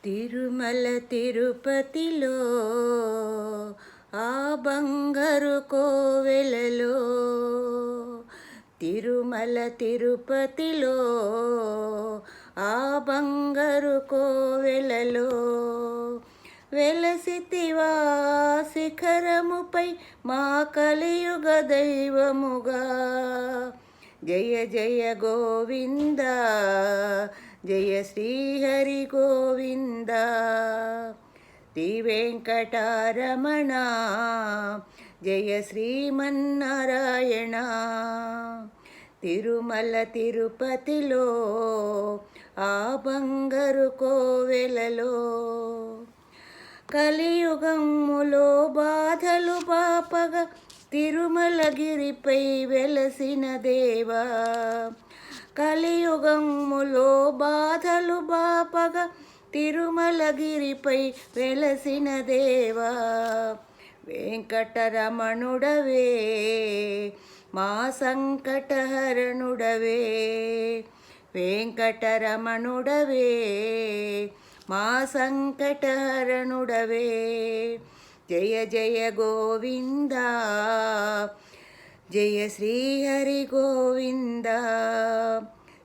తిరుమల తిరుపతిలో ఆ బంగారు కోవెలలో, తిరుమల తిరుపతిలో ఆ బంగారు కోవెలలో వెలసితివా శిఖరముపై మా కలియుగ దైవముగా. జయ జయ గోవింద, జయ శ్రీహరి గోవింద. శ్రీ వెంకటరమణ, జయ శ్రీమన్నారాయణ. తిరుమల తిరుపతిలో ఆ బంగారు కోవెలలో కలియుగములో బాధలు బాపగా తిరుమలగిరిపై వెలసిన దేవా. కలియుగములో బాధలు బాపగా తిరుమలగిరిపై వెలసిన దేవా. వెంకటరమణుడవే మా సంకటహరణుడవే, వెంకటరమణుడవే మా సంకటహరణుడవే. జయ జయ గోవింద, జయ శ్రీహరి గోవింద.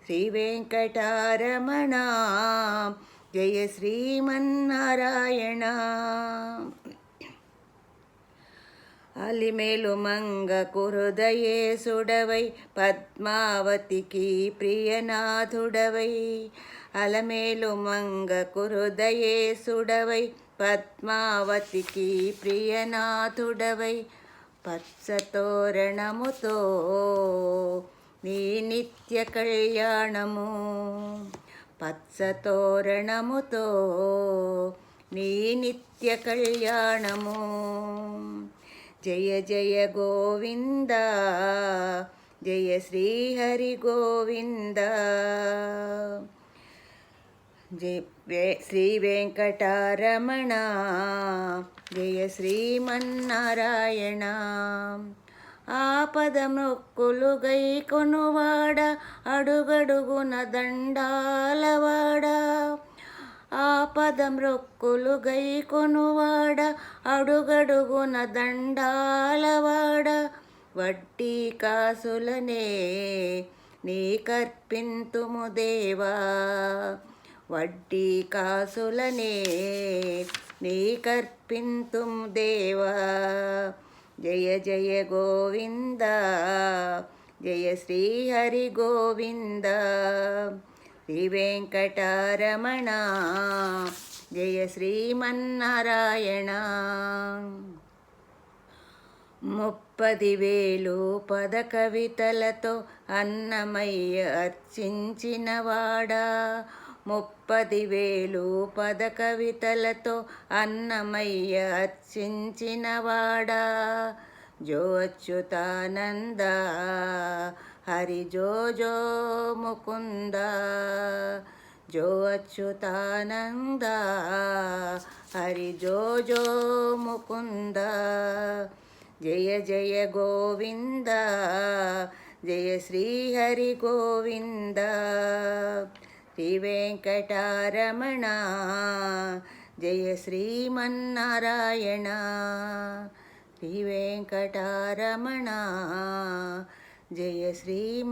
శ్రీ వెంకటరమణ, జయ శ్రీమన్నారాయణ. అలిమేలు మంగ కురుదయేసుడవై పద్మావతికి ప్రియనాథుడవై. అలమేలు మంగ కురుదయేసుడవై పద్మావతికి ప్రియనాథుడవై. పచ్చతోరణముతో నీ నిత్య కళ్యాణము, పచ్చతోరణముతో నీ నిత్య కళ్యాణము. జయ జయ గోవింద, జయ శ్రీహరి గోవింద. శ్రీ వెంకటరమణ, జయ శ్రీమన్నారాయణ. ఆపద మొక్కులు గై కొనువాడ, అడుగడుగున దండాలవాడ. ఆపద మొక్కులు గై కొనువాడ, అడుగడుగున దండాలవాడ. వడ్డీ కాసులనే నీ కర్పింతుము దేవా, వడ్డీ కాసులనే నీ కర్పింతుము దేవా. జయ జయ గోవింద, జయ శ్రీహరి గోవింద. శ్రీ వెంకటరమణ, జయ శ్రీమన్నారాయణ. 30,000 పద కవితలతో అన్నమయ్య అర్చించినవాడా. 30,000 పద కవితలతో అన్నమయ్య అర్చించినవాడా. జో అచ్యుతానంద, హరి జో జో ముకుంద. జో అచ్యుతానంద, హరి జో జో ముకుంద. జయ జయ గోవింద, జయ శ్రీహరి గోవింద. శ్రీ వెంకటరమణ, జయ శ్రీమన్నారాయణ. శ్రీ వెంకటరమణ, జయ శ్రీమన్నారాయణ.